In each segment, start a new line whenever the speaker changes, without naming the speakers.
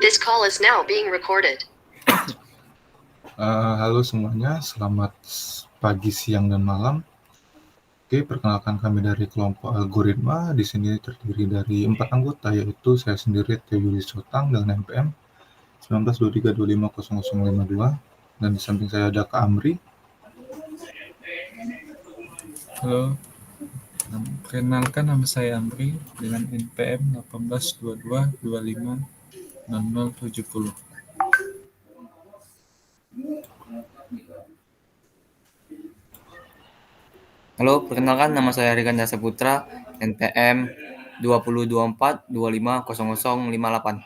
This call is now being recorded.
Halo semuanya, selamat pagi, siang, dan malam. Oke, perkenalkan kami dari kelompok algoritma. Di sini terdiri dari 4 anggota, yaitu saya sendiri, Teo Yuli Sotang, dengan NPM 1923250052. Dan di samping saya ada Kak Amri.
Halo, perkenalkan nama saya Amri dengan NPM 1822250070.
Halo, perkenalkan nama saya Rikanda Saputra, NPM 2024250058.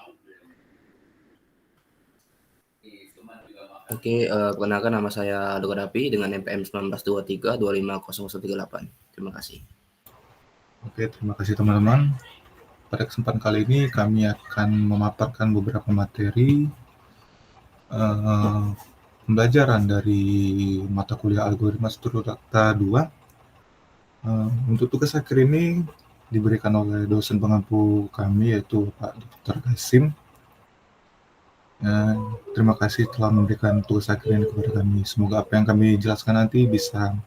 Oke, perkenalkan nama saya Dr. Dapi dengan NPM 1923250138. Terima kasih.
Oke, terima kasih teman-teman. Pada kesempatan kali ini kami akan memaparkan beberapa materi pembelajaran dari mata kuliah algoritma struktur data 2. Untuk tugas akhir ini diberikan oleh dosen pengampu kami, yaitu Pak Dr. Kasim. Terima kasih telah memberikan tugas akhir ini kepada kami. Semoga apa yang kami jelaskan nanti bisa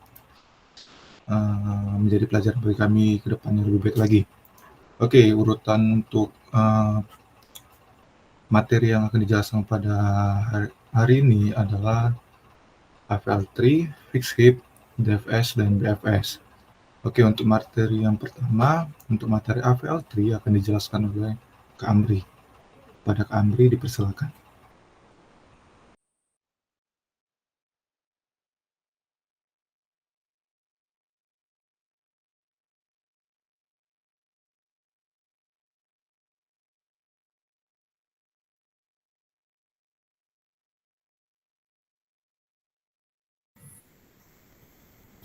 menjadi pelajaran bagi kami ke depannya lebih baik lagi. Oke, urutan untuk materi yang akan dijelaskan pada hari ini adalah AVL3, Fixed Heap, DFS, dan BFS. Oke, untuk materi yang pertama, untuk materi AVL3 akan dijelaskan oleh Kak Amri. Pada Kak Amri, dipersilakan.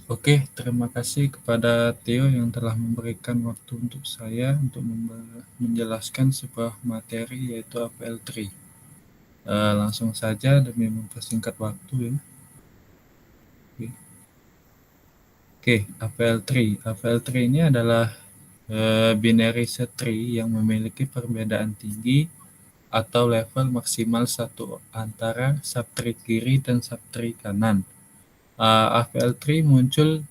Oke, terima kasih kepada Theo yang telah memberikan waktu untuk saya untuk menjelaskan sebuah materi yaitu APL3. Langsung saja demi mempersingkat waktu ya. Oke, APL3. APL3 ini adalah binary set tree yang memiliki perbedaan tinggi atau level maksimal 1 antara subtree kiri dan subtree kanan. APL3 muncul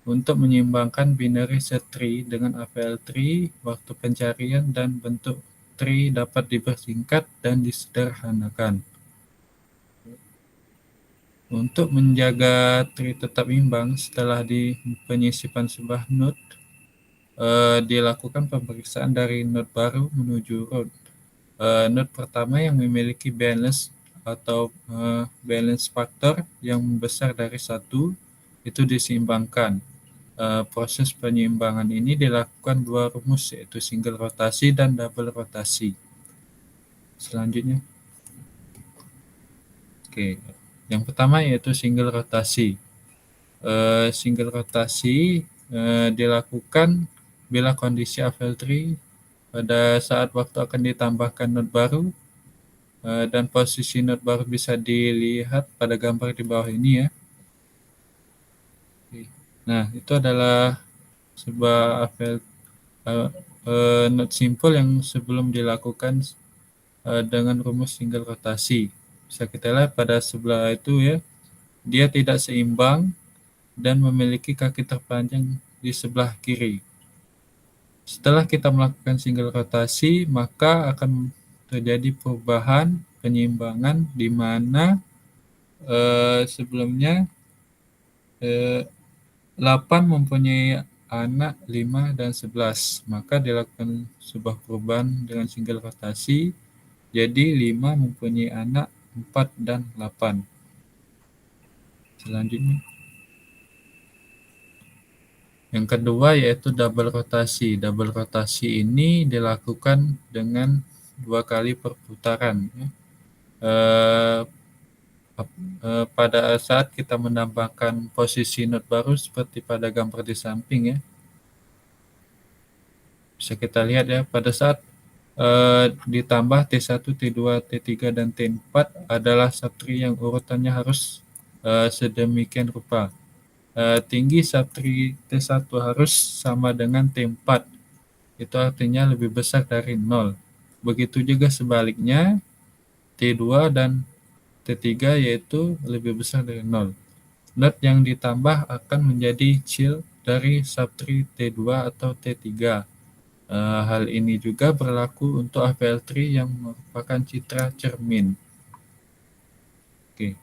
untuk menyeimbangkan binary set tree dengan APL3, waktu pencarian dan bentuk tree dapat dipersingkat dan disederhanakan. Untuk menjaga tree tetap imbang setelah di penyisipan sebuah node, dilakukan pemeriksaan dari node baru menuju root. Node pertama yang memiliki balance atau balance factor yang besar dari 1 itu diseimbangkan. Proses penyeimbangan ini dilakukan 2 rumus, yaitu single rotasi dan double rotasi. Selanjutnya, oke, yang pertama yaitu single rotasi. Single rotasi dilakukan bila kondisi APL3 pada saat waktu akan ditambahkan node baru, dan posisi node baru bisa dilihat pada gambar di bawah ini ya. Nah, itu adalah sebuah node simple yang sebelum dilakukan dengan rumus single rotasi. Bisa kita lihat pada sebelah itu ya, dia tidak seimbang dan memiliki kaki terpanjang di sebelah kiri. Setelah kita melakukan single rotasi, maka akan terjadi perubahan penyeimbangan di mana sebelumnya 8 mempunyai anak 5 dan 11. Maka dilakukan sebuah perubahan dengan single rotasi. Jadi 5 mempunyai anak 4 dan 8. Selanjutnya, yang kedua yaitu double rotasi. Double rotasi ini dilakukan dengan 2 kali perputaran. Pada saat kita menambahkan posisi node baru seperti pada gambar di samping ya, bisa kita lihat ya, pada saat ditambah T1, T2, T3, dan T4 adalah subtree yang urutannya harus sedemikian rupa. Tinggi subtree T1 harus sama dengan T4, itu artinya lebih besar dari 0. Begitu juga sebaliknya, T2 dan T3 yaitu lebih besar dari 0. Not yang ditambah akan menjadi child dari subtree T2 atau T3. Hal ini juga berlaku untuk APL3 yang merupakan citra cermin. Oke.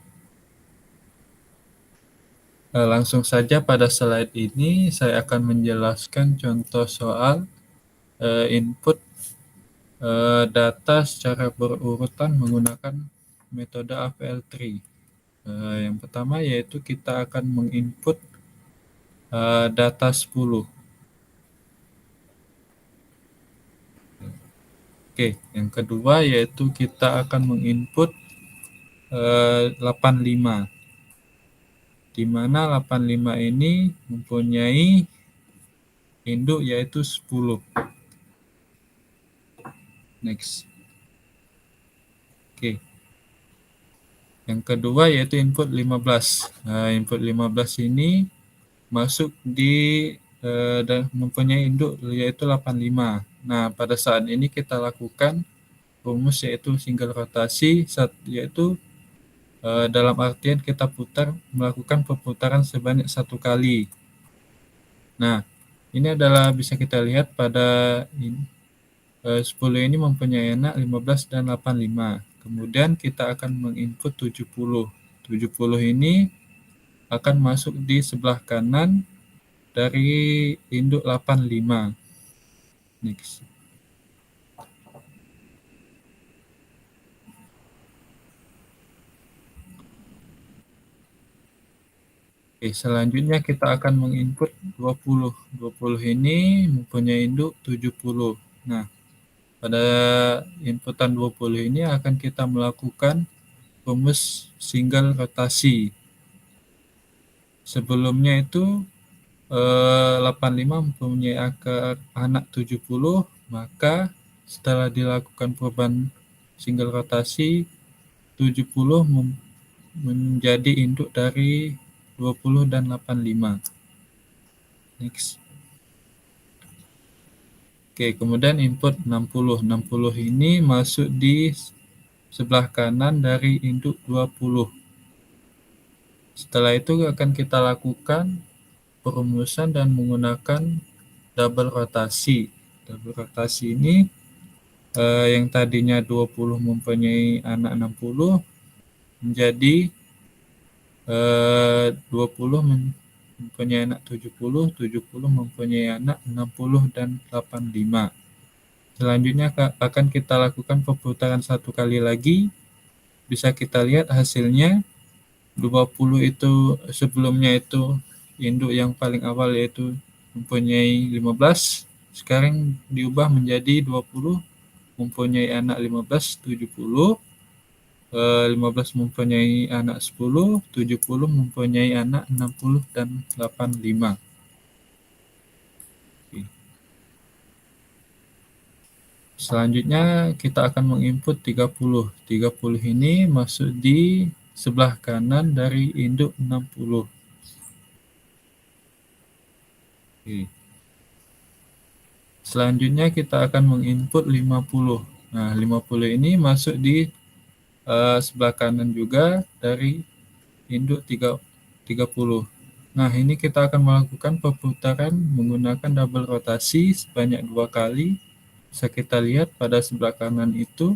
Langsung saja pada slide ini saya akan menjelaskan contoh soal input data secara berurutan menggunakan metode APL3. Yang pertama yaitu kita akan menginput data 10. Oke, yang kedua yaitu kita akan menginput 85. Di mana 85 ini mempunyai induk yaitu 10. Next. Oke. Yang kedua yaitu input 15. Input 15 ini masuk di dan mempunyai induk yaitu 85. Nah, pada saat ini kita lakukan rumus yaitu single rotasi, yaitu dalam artian kita melakukan perputaran sebanyak 1 kali. Nah, ini adalah bisa kita lihat pada 10 ini mempunyai anak 15 dan 85. Kemudian kita akan menginput 70. 70 ini akan masuk di sebelah kanan dari induk 85. Next. Oke, selanjutnya kita akan menginput 20. 20 ini mempunyai induk 70. Nah, pada inputan 20 ini akan kita melakukan rumus single rotasi. Sebelumnya itu 85 mempunyai akar anak 70, maka setelah dilakukan perubahan single rotasi, 70 menjadi induk dari 20 dan 85. Next. Oke, kemudian input 60. 60 ini masuk di sebelah kanan dari induk 20. Setelah itu akan kita lakukan perumusan dan menggunakan double rotasi. Double rotasi ini yang tadinya 20 mempunyai anak 60 menjadi 20 mempunyai anak 70, 70 mempunyai anak 60 dan 85. Selanjutnya akan kita lakukan perputaran 1 kali lagi. Bisa kita lihat hasilnya 20 itu sebelumnya itu induk yang paling awal yaitu mempunyai 15. Sekarang diubah menjadi 20 mempunyai anak 15, 70. 15 mempunyai anak 10, 70 mempunyai anak 60 dan 85. Oke. Selanjutnya kita akan menginput 30. 30 ini masuk di sebelah kanan dari induk 60. Oke. Selanjutnya kita akan menginput 50. Nah, 50 ini masuk di sebelah kanan juga dari induk 30. Nah, ini kita akan melakukan perputaran menggunakan double rotasi sebanyak 2 kali. Bisa kita lihat pada sebelah kanan itu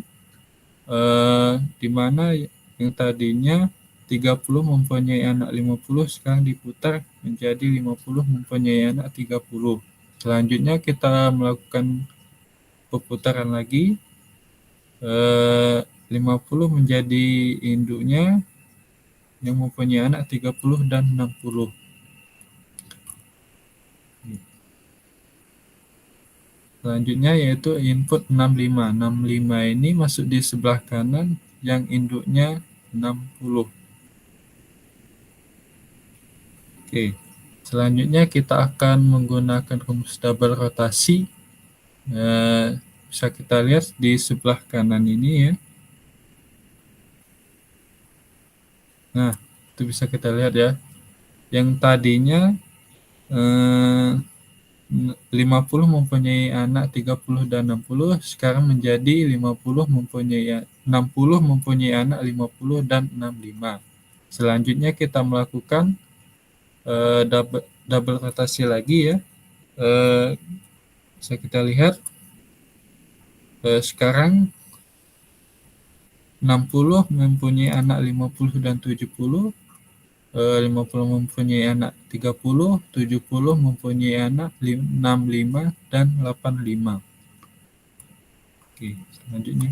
di mana yang tadinya 30 mempunyai anak 50 sekarang diputar menjadi 50 mempunyai anak 30. Selanjutnya kita melakukan perputaran lagi. 50 menjadi induknya yang mempunyai anak 30 dan 60. Selanjutnya yaitu input 65. 65 ini masuk di sebelah kanan yang induknya 60. Oke. Selanjutnya kita akan menggunakan rumus double rotasi. Bisa kita lihat di sebelah kanan ini ya. Nah, itu bisa kita lihat ya. Yang tadinya 50 mempunyai anak 30 dan 60, sekarang menjadi 60 mempunyai anak 50 dan 65. Selanjutnya kita melakukan double rotasi lagi ya. Bisa kita lihat sekarang 60 mempunyai anak 50 dan 70, 50 mempunyai anak 30, 70 mempunyai anak 65 dan 85. Oke, selanjutnya.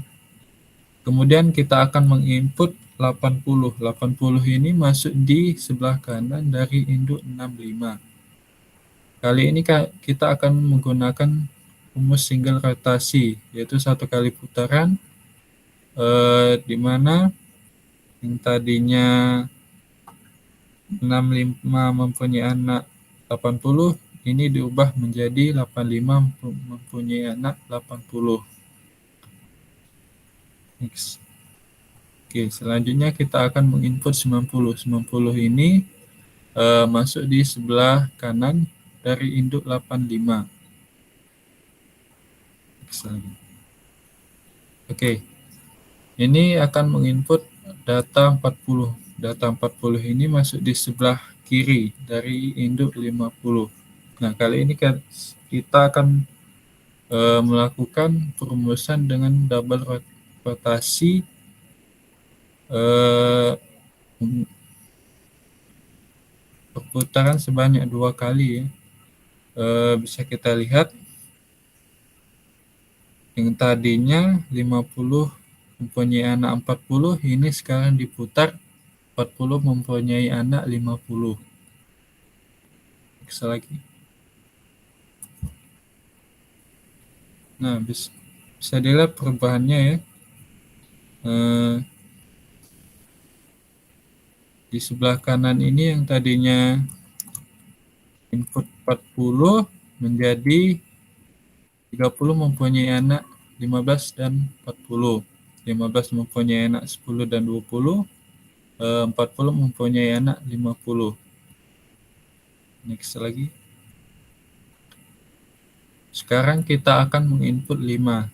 Kemudian kita akan menginput 80. 80 ini masuk di sebelah kanan dari induk 65. Kali ini kita akan menggunakan rumus single rotasi, yaitu 1 kali putaran, di mana yang tadinya 65 mempunyai anak 80, ini diubah menjadi 85 mempunyai anak 80. Next. Oke, selanjutnya kita akan menginput 90. 90 ini masuk di sebelah kanan dari induk 85. Next lagi. Oke, ini akan menginput data 40. Data 40 ini masuk di sebelah kiri dari induk 50. Nah, kali ini kita akan melakukan perumusan dengan double rotasi perputaran sebanyak 2 kali ya. Bisa kita lihat yang tadinya 50 mempunyai anak 40, ini sekarang diputar 40 mempunyai anak 50. Bisa lagi. Nah, bisa dilihat perubahannya ya. Di sebelah kanan ini yang tadinya input 40 menjadi 30 mempunyai anak 15 dan 40. 15 mempunyai anak 10 dan 20. 40 mempunyai anak 50. Next lagi. Sekarang kita akan menginput 5.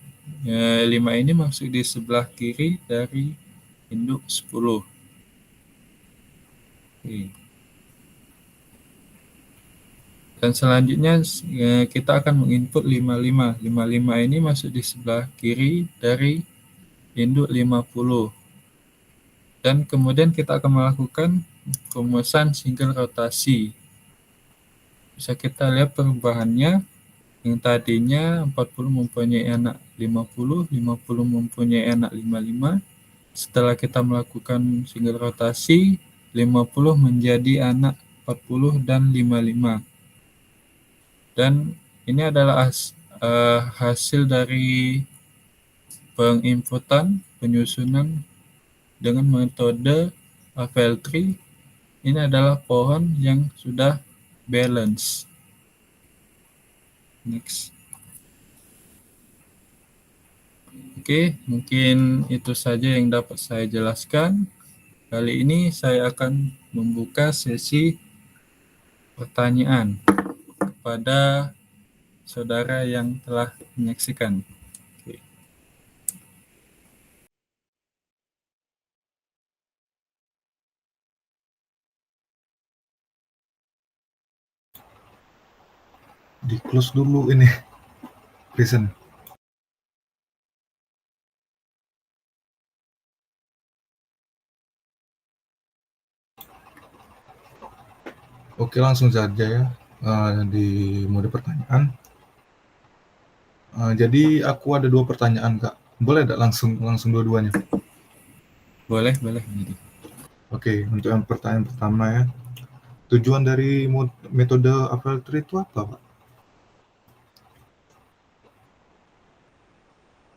5 ini masuk di sebelah kiri dari induk 10. Oke. Dan selanjutnya kita akan menginput 55. 55 ini masuk di sebelah kiri dari induk 50. Dan kemudian kita akan melakukan perumusan single rotasi. Bisa kita lihat perubahannya. Yang tadinya 40 mempunyai anak 50, 50 mempunyai anak 55. Setelah kita melakukan single rotasi, 50 menjadi anak 40 dan 55. Dan ini adalah hasil dari penginputan, penyusunan dengan metode AVL tree. Ini adalah pohon yang sudah balance. Next. Oke, mungkin itu saja yang dapat saya jelaskan. Kali ini saya akan membuka sesi pertanyaan kepada saudara yang telah menyaksikan. Oke.
Di close dulu ini present. Oke, langsung saja ya di mode pertanyaan. Jadi aku ada 2 pertanyaan, Kak. Boleh enggak langsung dua-duanya?
Boleh.
Oke, untuk yang pertanyaan pertama ya. Tujuan dari metode AVL tree itu apa, Pak?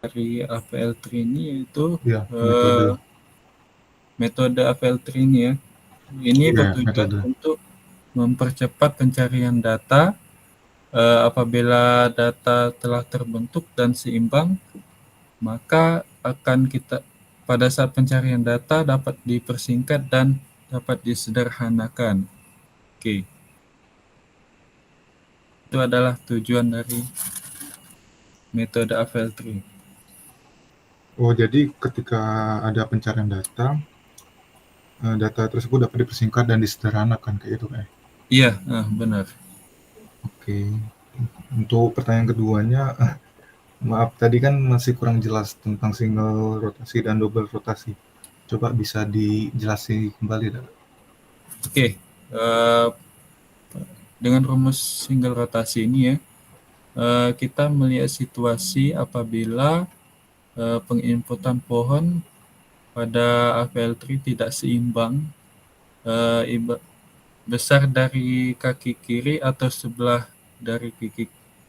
Dari AVL tree ini yaitu
Ya,
metode AVL tree ini ya. Ini bertujuan untuk mempercepat pencarian data apabila data telah terbentuk dan seimbang, maka pada saat pencarian data dapat dipersingkat dan dapat disederhanakan. Oke. Itu adalah tujuan dari metode AVL3.
Oh, jadi ketika ada pencarian data, data tersebut dapat dipersingkat dan disederhanakan kayak gitu, Pak.
Iya, benar.
Oke. Untuk pertanyaan keduanya, maaf tadi kan masih kurang jelas tentang single rotasi dan double rotasi. Coba bisa dijelasin kembali, Dak?
Oke, dengan rumus single rotasi ini ya, kita melihat situasi apabila penginputan pohon pada AVL3 tidak seimbang, besar dari kaki kiri atau sebelah dari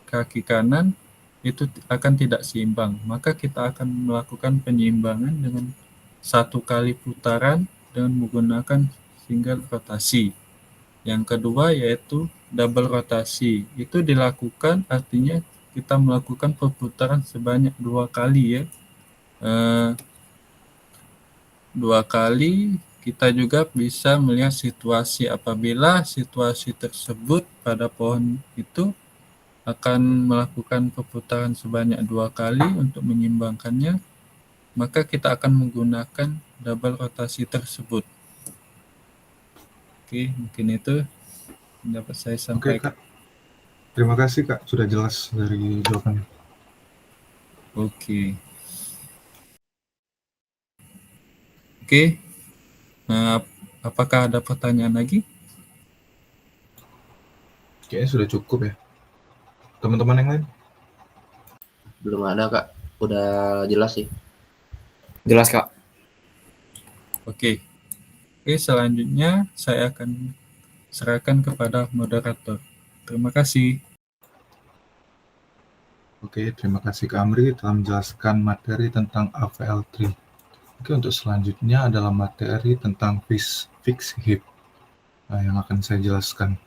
kaki kanan itu akan tidak seimbang. Maka kita akan melakukan penyeimbangan dengan satu kali putaran dengan menggunakan single rotasi. Yang kedua yaitu double rotasi. Itu dilakukan artinya kita melakukan perputaran sebanyak 2 kali ya. 2 kali. Kita juga bisa melihat situasi apabila situasi tersebut pada pohon itu akan melakukan perputaran sebanyak 2 kali untuk menyimbangkannya, maka kita akan menggunakan double rotasi tersebut. Oke, mungkin itu dapat saya
Oke,
sampaikan.
Kak. Terima kasih, Kak. Sudah jelas dari jawabannya.
Oke. Oke. Apakah ada pertanyaan lagi?
Kayaknya sudah cukup ya. Teman-teman yang lain?
Belum ada, Kak. Udah jelas sih.
Jelas, Kak.
Oke. Oke, selanjutnya saya akan serahkan kepada moderator. Terima kasih.
Oke, terima kasih Kak Amri telah menjelaskan materi tentang AVL3. Oke, untuk selanjutnya adalah materi tentang fixed heap yang akan saya jelaskan.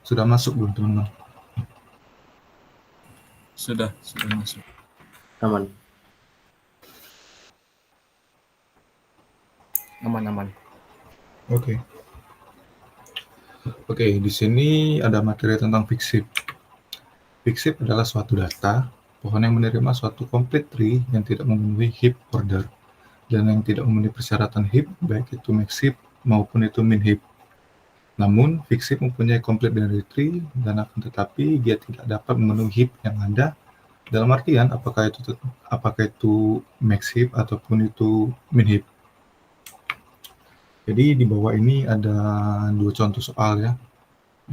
Sudah masuk belum teman-teman?
Sudah masuk.
Aman.
Aman.
Oke. Oke, di sini ada materi tentang fixed heap. Fixed heap adalah suatu data pohon yang menerima suatu complete tree yang tidak memenuhi heap order dan yang tidak memenuhi persyaratan heap, baik itu max heap maupun itu min heap. Namun, fixed heap mempunyai complete binary tree dan akan tetapi dia tidak dapat memenuhi heap yang ada. Dalam artian, apakah itu max heap ataupun itu min heap. Jadi di bawah ini ada 2 contoh soal ya.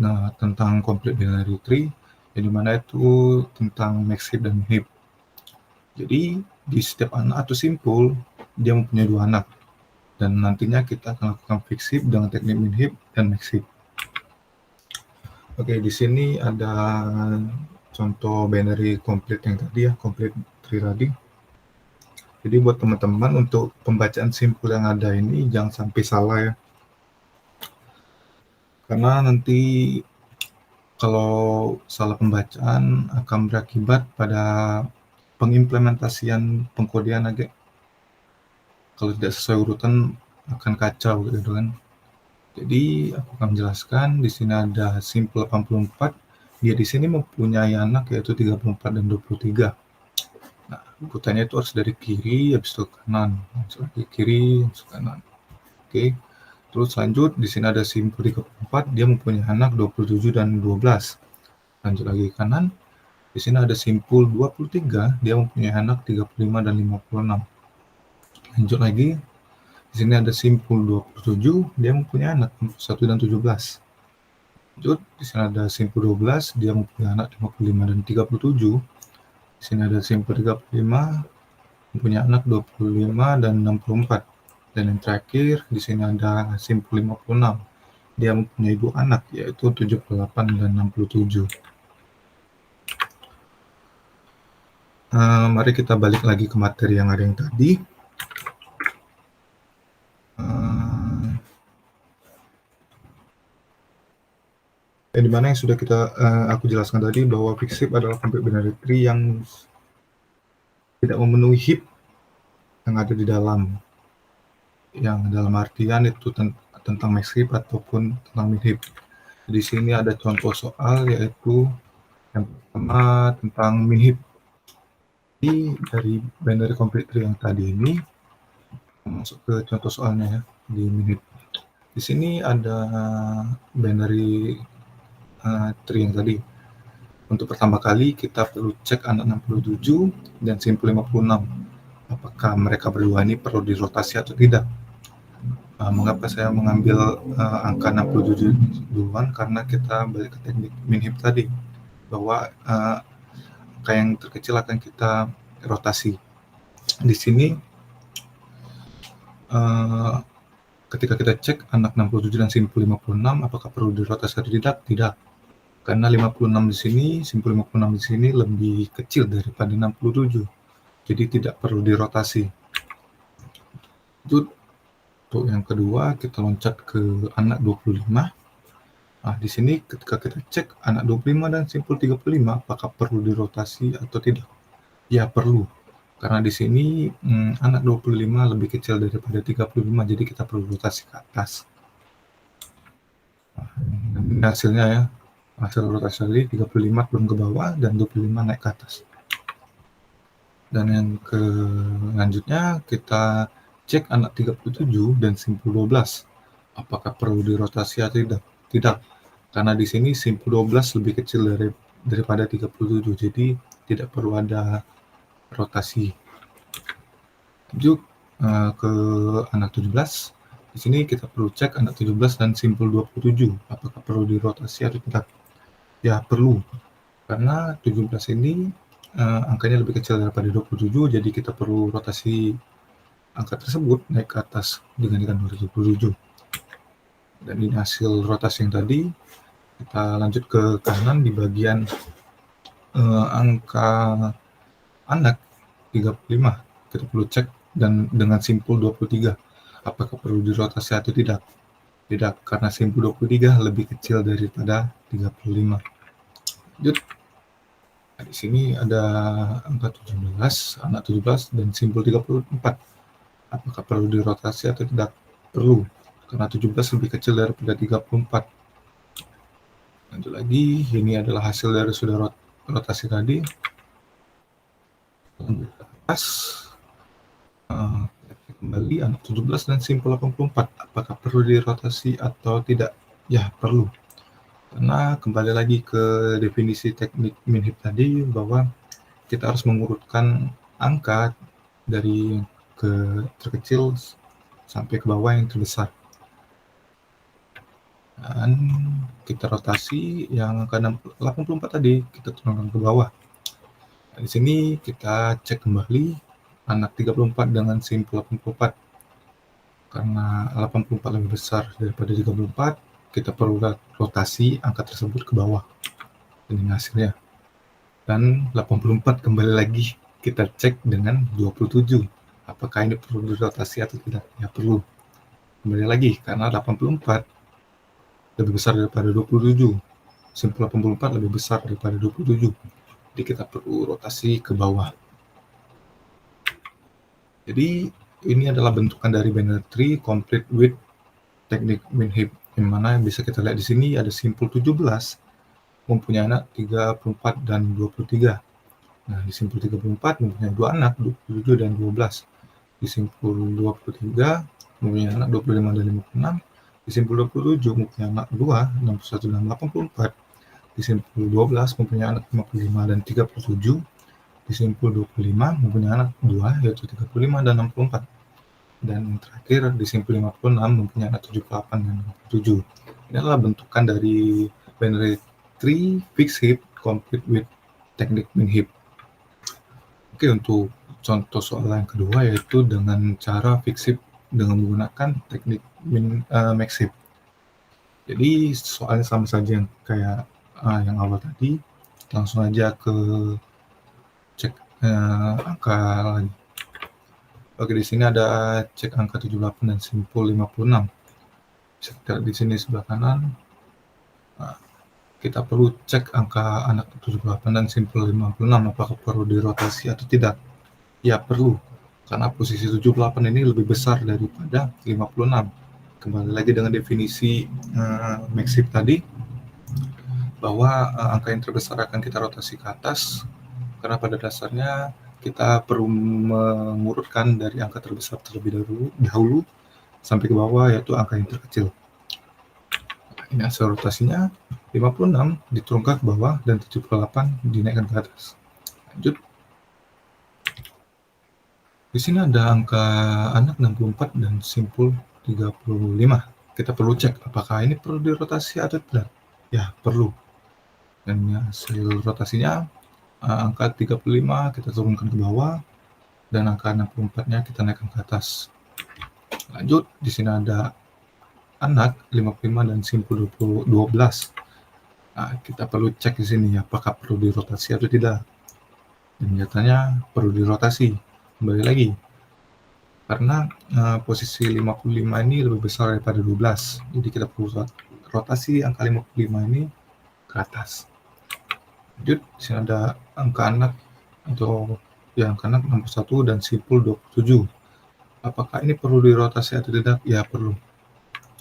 Nah, tentang complete binary tree, yang dimana itu tentang max heap dan min heap. Jadi di setiap anak atau simpul dia mempunyai 2 anak. Dan nantinya kita akan lakukan fixed heap dengan teknik min heap dan max heap. Oke, di sini ada contoh binary complete yang tadi ya, complete tree tadi. Jadi buat teman-teman untuk pembacaan simpul yang ada ini jangan sampai salah ya. Karena nanti kalau salah pembacaan akan berakibat pada pengimplementasian pengkodean agak. Kalau tidak sesuai urutan akan kacau gitu kan. Jadi aku akan menjelaskan di sini ada simpul 84. Dia di sini mempunyai anak yaitu 34 dan 23. Nah, urutannya itu harus dari kiri habis itu kanan. Lagi kiri, habis kanan. Oke. Terus lanjut di sini ada simpul 34, dia mempunyai anak 27 dan 12. Lanjut lagi kanan. Di sini ada simpul 23, dia mempunyai anak 35 dan 56. Lanjut lagi. Di sini ada simpul 27, dia mempunyai anak 1 dan 17. Lanjut, di sini ada simpul 12, dia mempunyai anak 55 dan 37. Di sini ada simpul 35, mempunyai anak 25 dan 64. Dan yang terakhir, di sini ada simpul 56. Dia mempunyai 2 anak, yaitu 78 dan 67. Mari kita balik lagi ke materi yang ada yang tadi. Di mana yang sudah aku jelaskan tadi bahwa fixed heap adalah complete binary tree yang tidak memenuhi heap yang ada di dalam. Yang dalam artian itu tentang maxheap ataupun tentang minheap. Di sini ada contoh soal, yaitu yang pertama tentang minheap. Jadi dari binary complete tree yang tadi ini masuk ke contoh soalnya ya, di minheap. Di sini ada binary tree yang tadi. Untuk pertama kali kita perlu cek anak 67 dan simpul 56. Apakah mereka berdua ini perlu dirotasi atau tidak? Mengapa saya mengambil angka 67 duluan? Karena kita balik ke teknik minheap tadi, bahwa angka yang terkecil akan kita rotasi. Di sini ketika kita cek anak 67 dan simpul 56, apakah perlu dirotasi atau tidak? Tidak. Karena 56 di sini, simpul 56 di sini lebih kecil daripada 67. Jadi tidak perlu dirotasi. Itu untuk yang kedua, kita loncat ke anak 25. Nah, di sini ketika kita cek anak 25 dan simpul 35, apakah perlu dirotasi atau tidak? Ya, perlu. Karena di sini anak 25 lebih kecil daripada 35, jadi kita perlu rotasi ke atas. Nah, ini hasilnya ya. Hasil rotasi tadi 35 turun ke bawah dan 25 naik ke atas. Dan yang selanjutnya kita cek anak 37 dan simpul 12. Apakah perlu dirotasi atau tidak? Tidak. Karena di sini simpul 12 lebih kecil daripada 37, jadi tidak perlu ada rotasi. Lanjut ke anak 17. Di sini kita perlu cek anak 17 dan simpul 27. Apakah perlu dirotasi atau tidak? Ya, perlu. Karena 17 ini angkanya lebih kecil daripada 27, jadi kita perlu rotasi angka tersebut naik ke atas dibandingkan 27. Dan ini hasil rotasi yang tadi. Kita lanjut ke kanan di bagian angka anak 35. Kita perlu cek dan dengan simpul 23. Apakah perlu dirotasi atau tidak? Tidak, karena simpul 23 lebih kecil daripada 35. Lanjut. Nah, di sini ada angka 17, anak 17 dan simpul 34. Apakah perlu dirotasi atau tidak? Perlu, karena 17 lebih kecil daripada 34. Lanjut lagi, ini adalah hasil dari sudah rotasi tadi. Lanjut ke atas. Kembali anak 17 dan simpul 84. Apakah perlu dirotasi atau tidak? Ya, perlu. Karena kembali lagi ke definisi teknik minheap tadi, bahwa kita harus mengurutkan angka dari ke terkecil sampai ke bawah yang terbesar. Dan kita rotasi yang angka 84 tadi, kita turunkan ke bawah. Nah, di sini kita cek kembali anak 34 dengan simpul 84. Karena 84 lebih besar daripada 34, kita perlu rotasi angka tersebut ke bawah. Ini hasilnya. Dan 84 kembali lagi kita cek dengan 27. Apakah ini perlu dirotasi atau tidak? Ya, perlu. Kembali lagi, karena 84 lebih besar daripada 27. Simpul 84 lebih besar daripada 27. Jadi kita perlu rotasi ke bawah. Jadi ini adalah bentukan dari binary tree complete with teknik minheap, yang mana bisa kita lihat di sini ada simpul 17 mempunyai anak 34 dan 23. Nah, di simpul 34 mempunyai dua anak 27 dan 12. Di simpul 23 mempunyai anak 25 dan 56. Di simpul 27 mempunyai anak 2, 61 dan 84. Di simpul 12 mempunyai anak 55 dan 37. Di simpul 25 mempunyai anak 2, yaitu 35 dan 64. Dan terakhir di simpul 56 mempunyai anak 78 dan 67. Ini adalah bentukan dari binary tree fixed heap complete with teknik minheap. Oke, untuk contoh soal yang kedua, yaitu dengan cara fixed heap dengan menggunakan teknik maxheap. Jadi soalnya sama saja yang kayak yang awal tadi. Langsung aja ke cek angka lagi. Oke, di sini ada cek angka 78 dan simpul 56. Bisa kita lihat di sini sebelah kanan. Nah, kita perlu cek angka anak 78 dan simpul 56, apakah perlu dirotasi atau tidak. Ya, perlu. Karena posisi 78 ini lebih besar daripada 56. kembali lagi dengan definisi max shift tadi, bahwa angka yang terbesar akan kita rotasi ke atas, karena pada dasarnya kita perlu mengurutkan dari angka terbesar terlebih dahulu sampai ke bawah, yaitu angka yang terkecil. Ini hasil rotasinya, 56 diturunkan ke bawah dan 78 dinaikkan ke atas. Lanjut. Di sini ada angka anak 64 dan simpul 35. Kita perlu cek apakah ini perlu dirotasi atau tidak. Ya, perlu. Dan hasil rotasinya, angka 35 kita turunkan ke bawah dan angka 64-nya kita naikkan ke atas. Lanjut, di sini ada anak 55 dan simpul 12. Nah, kita perlu cek di sini apakah perlu dirotasi atau tidak. Dan nyatanya perlu dirotasi. Kembali lagi, karena posisi 55 ini lebih besar daripada 12. Jadi kita perlu rotasi angka 55 ini ke atas. Lanjut, di sini ada angka anak atau angka anak 61 dan simpul 27. Apakah ini perlu dirotasi atau tidak? Ya, perlu.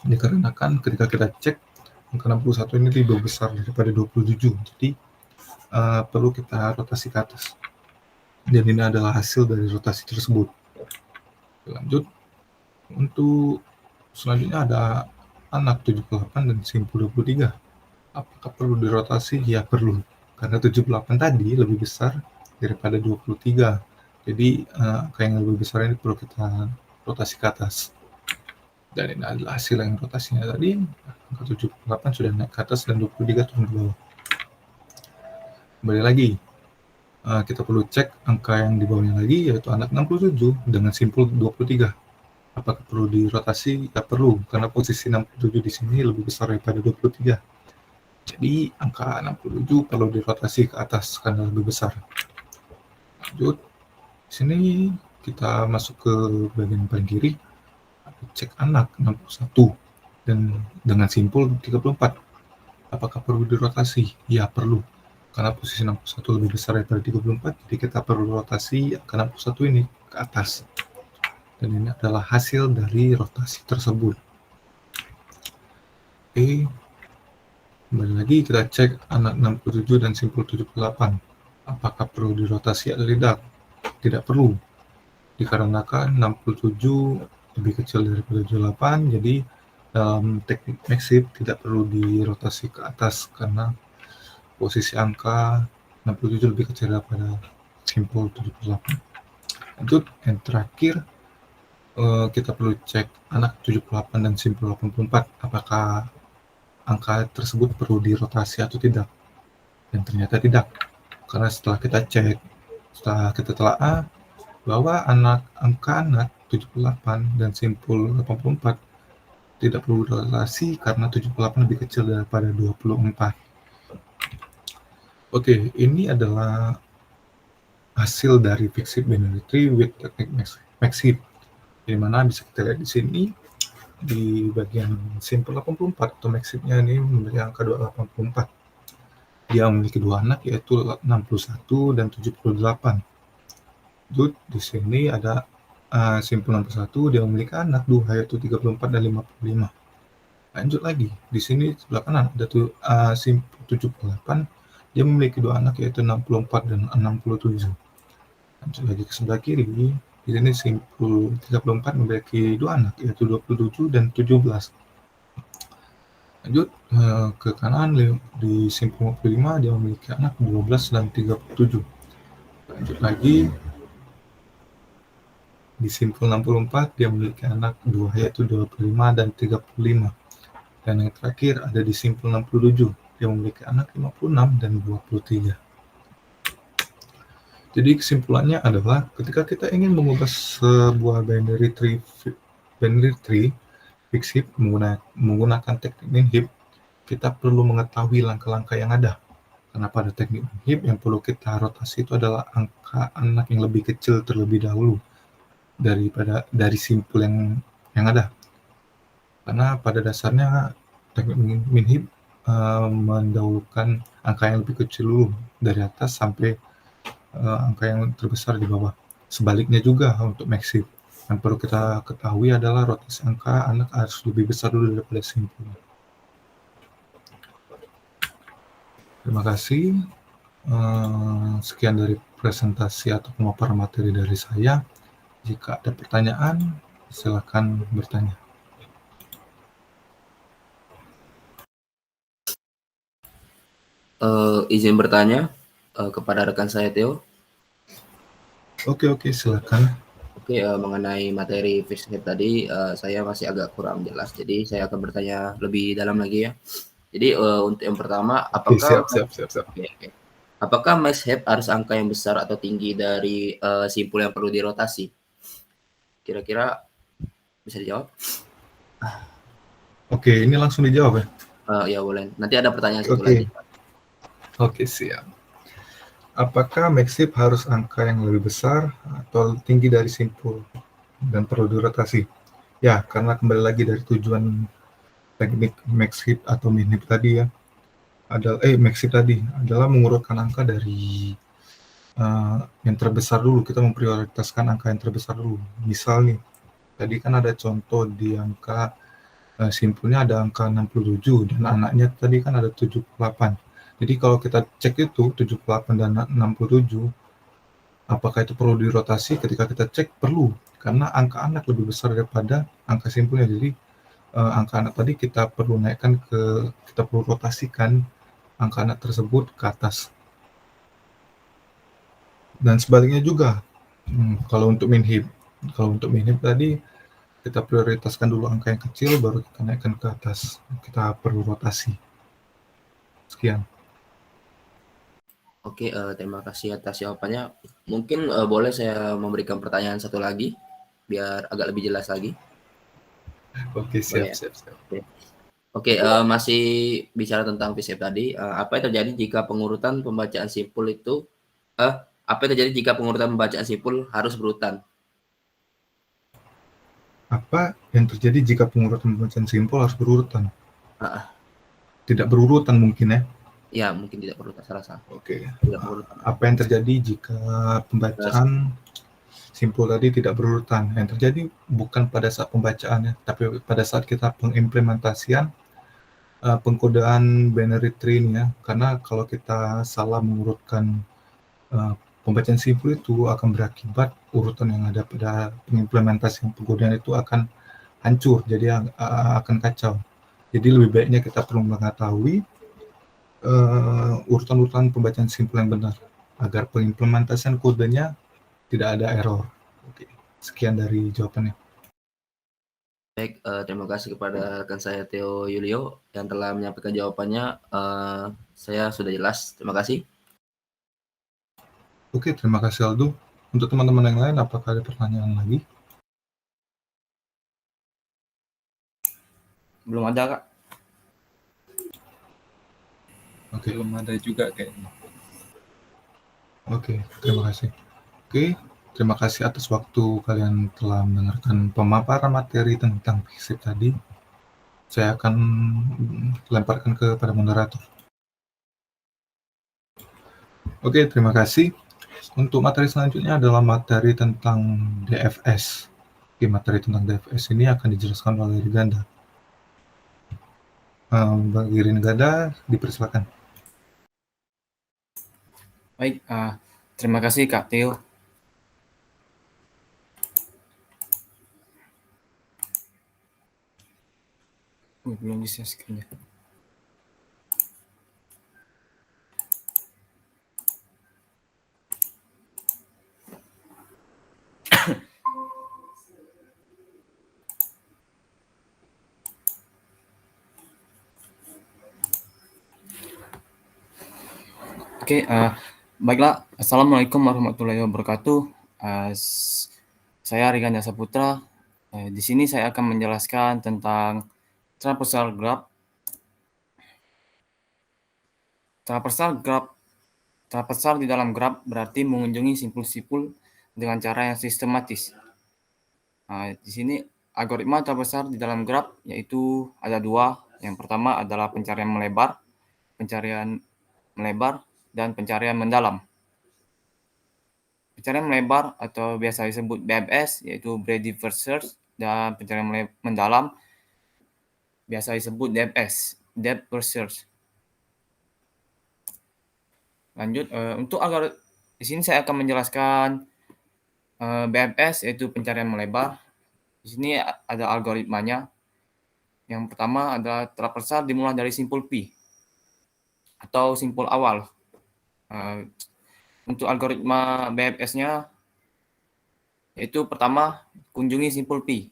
Dikarenakan ketika kita cek angka 61 ini lebih besar daripada 27. Jadi perlu kita rotasi ke atas. Dan ini adalah hasil dari rotasi tersebut. Lanjut, untuk selanjutnya ada anak 78 dan simpul 23. Apakah perlu dirotasi? Ya, perlu. Karena 78 tadi lebih besar daripada 23. Jadi angka yang lebih besar ini perlu kita rotasi ke atas. Dan ini adalah hasil yang rotasinya tadi. Angka 78 sudah naik ke atas dan 23 turun ke bawah. Kembali lagi, kita perlu cek angka yang di bawahnya lagi, yaitu anak 67 dengan simpul 23. Apakah perlu dirotasi? Ya, perlu, karena posisi 67 di sini lebih besar daripada 23. Jadi angka 67 perlu dirotasi ke atas karena lebih besar. Lanjut, di sini kita masuk ke bagian paling kiri, cek anak 61 dan dengan simpul 34. Apakah perlu dirotasi? Ya, perlu. Karena posisi 61 lebih besar daripada 34, jadi kita perlu rotasi angka 61 ini ke atas. Dan ini adalah hasil dari rotasi tersebut. Oke. Kembali lagi kita cek anak 67 dan simpul 78. Apakah perlu dirotasi atau tidak? Tidak perlu. Dikarenakan 67 lebih kecil daripada 78, jadi dalam teknik max shift tidak perlu dirotasi ke atas karena posisi angka 67 lebih kecil daripada simpul 78. Lanjut, yang terakhir kita perlu cek anak 78 dan simpul 84. Apakah angka tersebut perlu dirotasi atau tidak? Dan ternyata tidak. Karena setelah kita cek, setelah kita telaah bahwa angka anak 78 dan simpul 84 tidak perlu dirotasi karena 78 lebih kecil daripada 24. Oke, ini adalah hasil dari fixed shift binary tree with technique max shift. Di mana bisa kita lihat di sini di bagian simpul 84 atau max shift-nya ini memiliki angka 284. Dia memiliki dua anak yaitu 61 dan 78. Lanjut, di sini ada simpul 61, dia memiliki anak dua yaitu 34 dan 55. Lanjut lagi, di sini sebelah kanan ada simpul 78, dia memiliki dua anak yaitu 64 dan 67. Lanjut lagi ke sebelah kiri, di sini simpul 34 memiliki dua anak yaitu 27 dan 17. Lanjut ke kanan, di simpul 55 dia memiliki anak 12 dan 37. Lanjut lagi, di simpul 64 dia memiliki anak 2 yaitu 25 dan 35. Dan yang terakhir ada di simpul 67, dia memiliki anak 56 dan 23. Jadi kesimpulannya adalah ketika kita ingin mengubah sebuah binary tree fixed shift menggunakan teknik min heap, kita perlu mengetahui langkah-langkah yang ada. Karena pada teknik min heap yang perlu kita rotasi itu adalah angka anak yang lebih kecil terlebih dahulu dari simpul yang ada. Karena pada dasarnya teknik min heap mendahulukan angka yang lebih kecil dulu dari atas sampai angka yang terbesar di bawah. Sebaliknya juga untuk max shift. Yang perlu kita ketahui adalah rotasi angka anak harus lebih besar dulu daripada simpul. Terima kasih. Sekian dari presentasi atau pemaparan materi dari saya. Jika ada pertanyaan, silakan bertanya.
Izin bertanya kepada rekan saya Theo.
Oke, silakan.
Oke, mengenai materi Fishhead tadi, saya masih agak kurang jelas. Jadi saya akan bertanya lebih dalam lagi ya. Jadi untuk yang pertama,
Oke,
apakah
siap.
Oke. Apakah max head harus angka yang besar atau tinggi dari simpul yang perlu dirotasi? Kira-kira bisa dijawab?
Oke, ini langsung dijawab ya?
Ya boleh. Nanti ada pertanyaan satu
Oke.
lagi.
Oke, siap. Apakah maxip harus angka yang lebih besar atau tinggi dari simpul dan perlu dirotasi? Ya, karena kembali lagi dari tujuan teknik maxip atau minip tadi ya, maxip tadi adalah mengurutkan angka dari yang terbesar dulu. Kita memprioritaskan angka yang terbesar dulu. Misal nih, tadi kan ada contoh di angka simpulnya ada angka 67 dan anaknya tadi kan ada 78. Jadi kalau kita cek itu 78 dan 67, apakah itu perlu dirotasi? Ketika kita cek perlu, karena angka anak lebih besar daripada angka simpulnya. Jadi angka anak tadi kita perlu rotasikan angka anak tersebut ke atas. Dan sebaliknya juga, kalau untuk minhib tadi kita prioritaskan dulu angka yang kecil, baru kita naikkan ke atas. Kita perlu rotasi. Sekian.
Oke, terima kasih atas jawabannya. Mungkin boleh saya memberikan pertanyaan satu lagi, biar agak lebih jelas lagi.
Oke, siap.
Oke, masih bicara tentang Fishhead tadi. Apa yang terjadi jika pengurutan pembacaan simpul itu apa yang terjadi jika pengurutan pembacaan simpul harus berurutan?
Apa yang terjadi jika pengurutan pembacaan simpul harus berurutan?
Ah,
Tidak berurutan mungkin ya?
ya, mungkin tidak berurutan, salah.
Oke.
Tidak berurutan.
Apa yang terjadi jika pembacaan simpul tadi tidak berurutan? Yang terjadi bukan pada saat pembacaannya, tapi pada saat kita pengimplementasian pengkodaan binary tree ini ya. Karena kalau kita salah mengurutkan pembacaan simpul itu akan berakibat urutan yang ada pada pengimplementasian pengkodaan itu akan hancur, jadi akan kacau. Jadi lebih baiknya kita perlu mengetahui urutan-urutan pembacaan simpul yang benar agar pengimplementasian kodenya tidak ada error. Oke, sekian dari jawabannya.
Baik, terima kasih kepada rekan saya Theo Yulio yang telah menyampaikan jawabannya. Saya sudah jelas. Terima kasih.
Oke, terima kasih Aldo. Untuk teman-teman yang lain, apakah ada pertanyaan lagi?
Belum ada, Kak.
Oke.
Belum ada juga kayaknya.
Oke, terima kasih. Oke, terima kasih atas waktu kalian telah mendengarkan pemaparan materi tentang FISIP tadi. Saya akan lemparkan kepada moderator. Oke, terima kasih. Untuk materi selanjutnya adalah materi tentang DFS. Oke, materi tentang DFS ini akan dijelaskan oleh Riganda. Bagi Riganda, dipersilakan.
Baik, terima kasih Kak Theo. Belum bisa screen-nya. Oke, baiklah. Assalamualaikum warahmatullahi wabarakatuh. Saya Riganda Saputra. Di sini saya akan menjelaskan tentang trapezoidal graph. Trapezoidal di dalam graf berarti mengunjungi simpul-simpul dengan cara yang sistematis. Di sini algoritma trapezoidal di dalam graf yaitu ada dua. Yang pertama adalah pencarian melebar, dan pencarian mendalam. pencarian melebar atau biasa disebut BFS, yaitu Breadth First Search, dan pencarian mendalam biasa disebut DFS, Depth First Search. Lanjut, untuk di sini saya akan menjelaskan BFS, yaitu pencarian melebar. Di sini ada algoritmanya. Yang pertama adalah traversal dimulai dari simpul P atau simpul awal. Untuk algoritma BFS-nya, yaitu pertama kunjungi simpul P,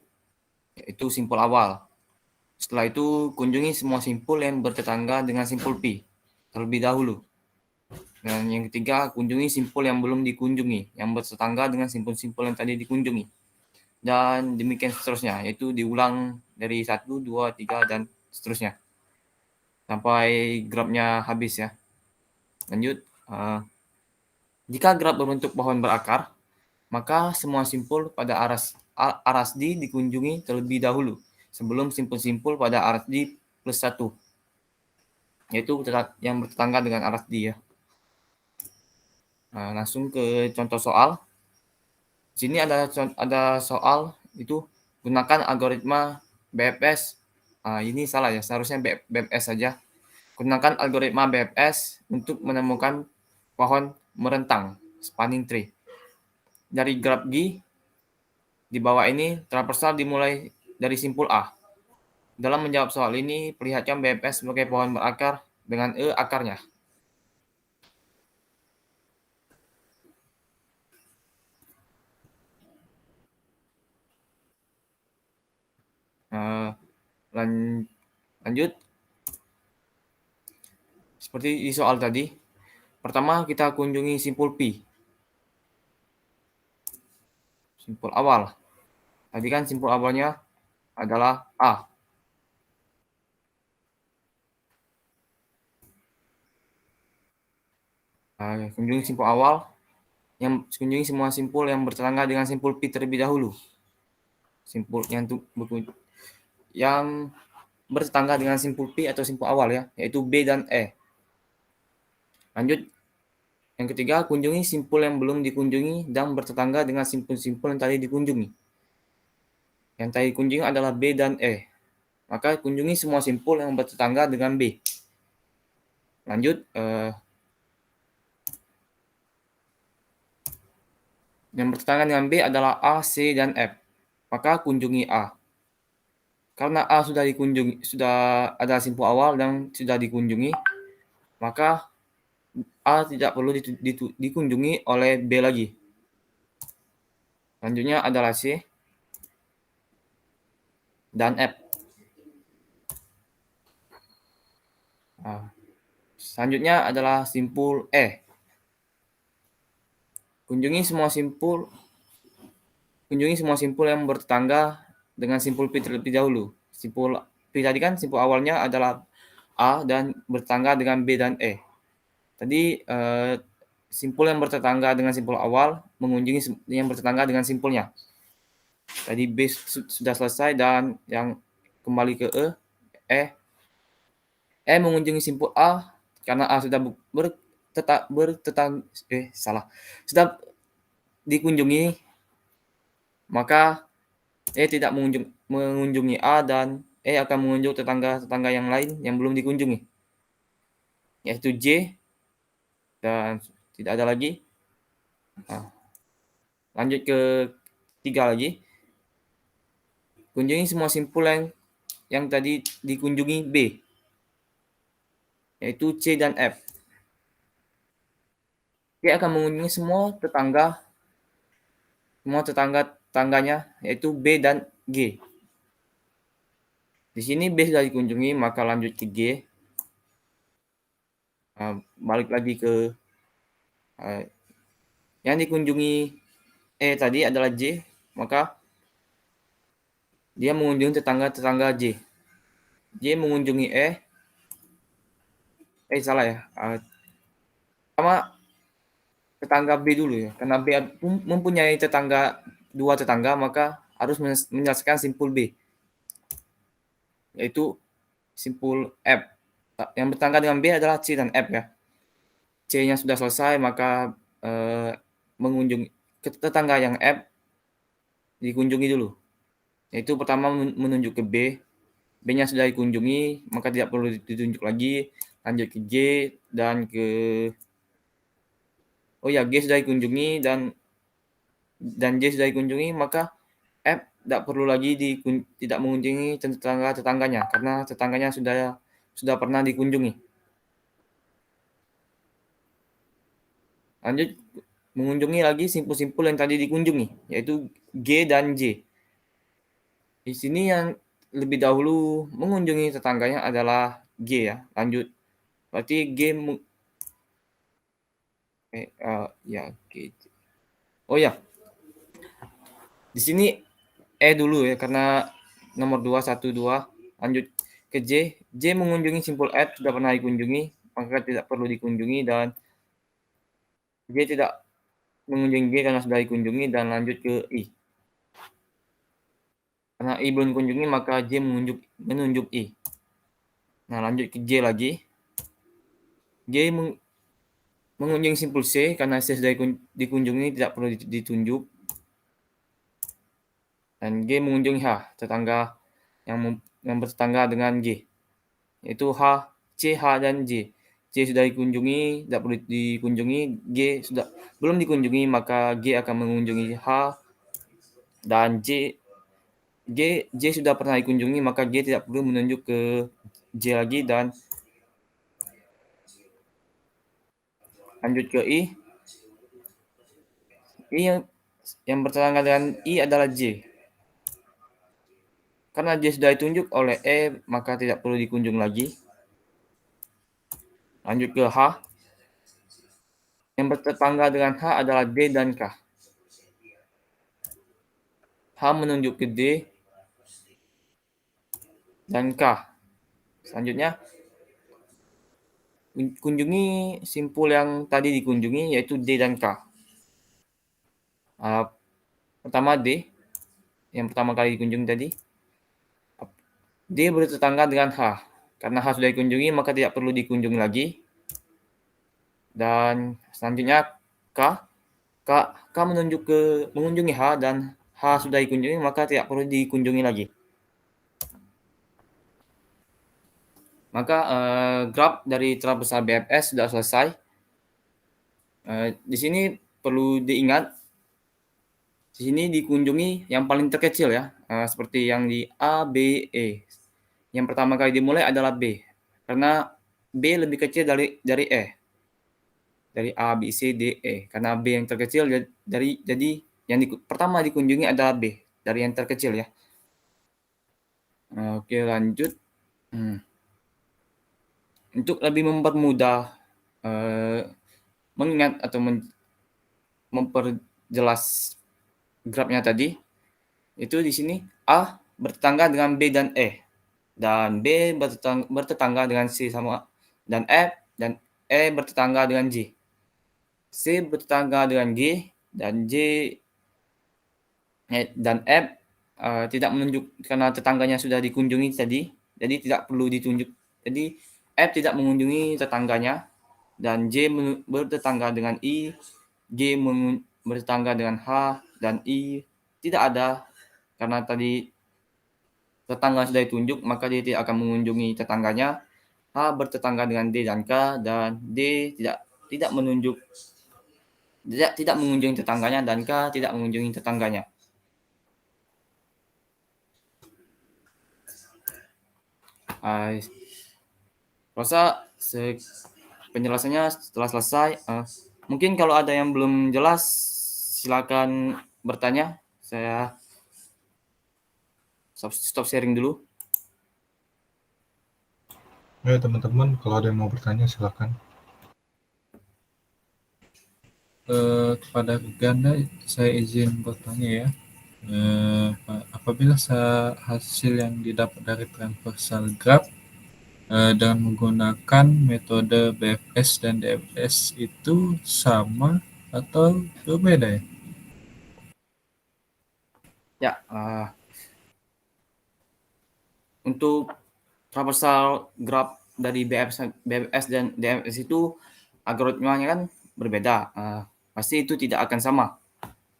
yaitu simpul awal. Setelah itu kunjungi semua simpul yang bertetangga dengan simpul P terlebih dahulu. Dan yang ketiga, kunjungi simpul yang belum dikunjungi, yang bertetangga dengan simpul-simpul yang tadi dikunjungi. Dan demikian seterusnya, yaitu diulang dari 1, 2, 3, dan seterusnya. Sampai grafnya habis ya. Lanjut, jika graf berbentuk pohon berakar, maka semua simpul pada aras D dikunjungi terlebih dahulu, sebelum simpul-simpul pada aras D plus 1, yaitu yang bertetangga dengan aras D ya. Langsung ke contoh soal. Di sini ada soal itu gunakan algoritma BFS. Ini salah ya, seharusnya BFS saja. Gunakan algoritma BFS untuk menemukan pohon merentang, spanning tree. Dari graf G di bawah ini, traversal dimulai dari simpul A. Dalam menjawab soal ini, perlihatkan BFS sebagai pohon berakar dengan E akarnya. Lanjut. Seperti di soal tadi, pertama kita kunjungi simpul P. Simpul awal. Tadi kan simpul awalnya adalah A. Kunjungi simpul awal, kunjungi semua simpul yang bertetangga dengan simpul P terlebih dahulu. Simpul yang bertetangga dengan simpul P atau simpul awal ya, yaitu B dan E. Lanjut, yang ketiga, kunjungi simpul yang belum dikunjungi dan bertetangga dengan simpul-simpul yang tadi dikunjungi. Yang tadi dikunjungi adalah B dan E. Maka kunjungi semua simpul yang bertetangga dengan B. Lanjut, yang bertetangga dengan B adalah A, C, dan F. Maka kunjungi A. Karena A sudah ada simpul awal dan sudah dikunjungi, maka A tidak perlu dikunjungi oleh B lagi. Selanjutnya adalah C dan F. Selanjutnya adalah simpul E. Kunjungi semua simpul yang bertetangga dengan simpul P terlebih dahulu. Simpul P tadi kan simpul awalnya adalah A dan bertetangga dengan B dan E. Tadi simpul yang bertetangga dengan simpul awal mengunjungi yang bertetangga dengan simpulnya. Tadi B sudah selesai dan yang kembali ke E mengunjungi simpul A karena A sudah sudah dikunjungi, maka E tidak mengunjungi A dan E akan mengunjungi tetangga-tetangga yang lain yang belum dikunjungi, yaitu J dan tidak ada lagi. Lanjut ke 3 lagi. Kunjungi semua simpul yang tadi dikunjungi B, yaitu C dan F. Dia akan mengunjungi semua tetangganya, yaitu B dan G. Di sini B sudah dikunjungi, maka lanjut ke G. Balik lagi ke yang dikunjungi E tadi adalah J, maka dia mengunjungi tetangga J. J mengunjungi E. Salah ya. Sama tetangga B dulu ya. Karena B mempunyai dua tetangga, maka harus menyelesaikan simpul B, yaitu simpul F. Yang bertetangga dengan B adalah C dan F ya. C-nya sudah selesai, maka mengunjungi ke tetangga yang F dikunjungi dulu. Yaitu pertama menunjuk ke B, B-nya sudah dikunjungi, maka tidak perlu ditunjuk lagi. Lanjut ke J dan ke G sudah dikunjungi dan J sudah dikunjungi, maka F tidak perlu lagi tidak mengunjungi tetangganya karena tetangganya sudah pernah dikunjungi. Lanjut mengunjungi lagi simpul-simpul yang tadi dikunjungi, yaitu G dan J. Di sini yang lebih dahulu mengunjungi tetangganya adalah G ya. Lanjut, berarti G G. Oh ya, di sini dulu ya karena nomor 2, 1, 2. Lanjut ke J. J mengunjungi simpul F sudah pernah dikunjungi, maka tidak perlu dikunjungi, dan J tidak mengunjungi G karena sudah dikunjungi, dan lanjut ke I. Karena I belum dikunjungi, maka J menunjuk I. Nah, lanjut ke J lagi. J mengunjungi simpul C karena C sudah dikunjungi, tidak perlu ditunjuk. Dan G mengunjungi H, tetangga yang bertetangga dengan G, yaitu H, C, H, dan J. C sudah dikunjungi, tidak perlu dikunjungi. G sudah belum dikunjungi, maka G akan mengunjungi H, dan J sudah pernah dikunjungi, maka G tidak perlu menunjuk ke J lagi, dan lanjut ke I. I yang bertetangga dengan I adalah J. Karena J sudah ditunjuk oleh E, maka tidak perlu dikunjung lagi. Lanjut ke H. Yang bertetangga dengan H adalah D dan K. H menunjuk ke D dan K. Selanjutnya, kunjungi simpul yang tadi dikunjungi, yaitu D dan K. Pertama D, yang pertama kali dikunjungi tadi. D bertetangga dengan H. Karena H sudah dikunjungi, maka tidak perlu dikunjungi lagi. Dan selanjutnya K mengunjungi H, dan H sudah dikunjungi, maka tidak perlu dikunjungi lagi. Maka graf dari trapeza BFS sudah selesai. Di sini perlu diingat, di sini dikunjungi yang paling terkecil ya, seperti yang di A, B, E. Yang pertama kali dimulai adalah B, karena B lebih kecil dari E. Dari A, B, C, D, E. Karena B yang terkecil, jadi yang pertama dikunjungi adalah B, dari yang terkecil ya. Oke, lanjut. Untuk lebih mempermudah mengingat atau memperjelas grafnya tadi, itu di sini A bertetangga dengan B dan E, dan B bertetangga dengan C dan F, dan E bertetangga dengan J. C bertetangga dengan G, dan dan F tidak menunjuk karena tetangganya sudah dikunjungi tadi, jadi tidak perlu ditunjuk. Jadi F tidak mengunjungi tetangganya, dan J bertetangga dengan I, G bertetangga dengan H, dan I tidak ada karena tadi tetangga sudah ditunjuk, maka dia tidak akan mengunjungi tetangganya. H bertetangga dengan D dan K, dan D tidak mengunjungi tetangganya, dan K tidak mengunjungi tetangganya. Rasa penjelasannya setelah selesai. Mungkin kalau ada yang belum jelas, silakan bertanya. Saya stop sharing dulu.
Ya teman-teman, kalau ada yang mau bertanya silakan.
Kepada Ganda, saya izin bertanya ya. Apabila hasil yang didapat dari transversal graph dengan menggunakan metode BFS dan DFS itu sama atau berbeda ya?
Ya, untuk transversal graph dari BFS dan DFS itu algoritmanya kan berbeda. Pasti itu tidak akan sama.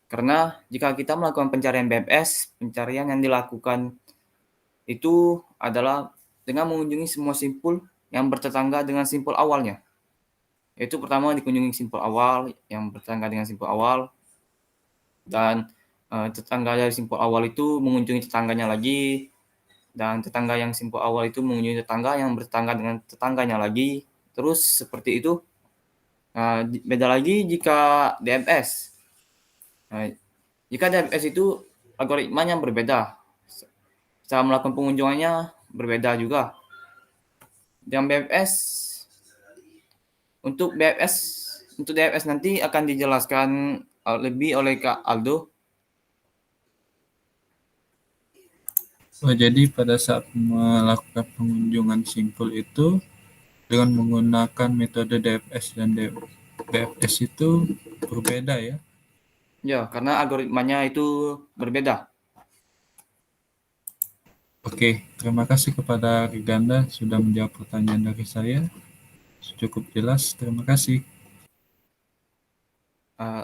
Karena jika kita melakukan pencarian BFS, pencarian yang dilakukan itu adalah dengan mengunjungi semua simpul yang bertetangga dengan simpul awalnya. Yaitu pertama dikunjungi simpul awal yang bertetangga dengan simpul awal, dan tetangga dari simpul awal itu mengunjungi tetangganya lagi, dan tetangga yang simpul awal itu mengunjungi tetangga yang bertetangga dengan tetangganya lagi. Terus seperti itu. Beda lagi jika DMS. Jika DMS itu algoritmanya berbeda. Cara melakukan pengunjungannya berbeda juga. Yang BFS untuk DFS nanti akan dijelaskan lebih oleh Kak Aldo.
Oh, jadi pada saat melakukan pengunjungan simpul itu dengan menggunakan metode DFS dan BFS itu berbeda ya.
Ya, karena algoritmanya itu berbeda.
Oke, terima kasih kepada Riganda sudah menjawab pertanyaan dari saya. Cukup jelas, terima kasih.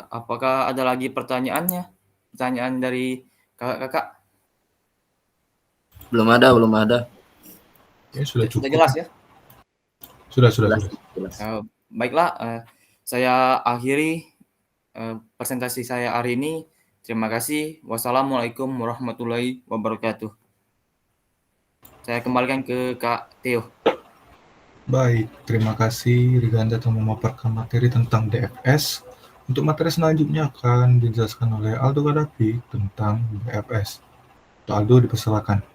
Apakah ada lagi pertanyaannya? Pertanyaan dari kakak-kakak?
Belum ada.
Ya, sudah
Sudah
cukup.
jelas ya?
Sudah.
Jelas.
Baiklah, saya akhiri presentasi saya hari ini. Terima kasih. Wassalamualaikum warahmatullahi wabarakatuh. Saya kembalikan ke Kak Theo.
Baik, terima kasih Riganda telah memaparkan materi tentang DFS. Untuk materi selanjutnya akan dijelaskan oleh Aldo Gadapi tentang BFS. Aldo, dipersilakan.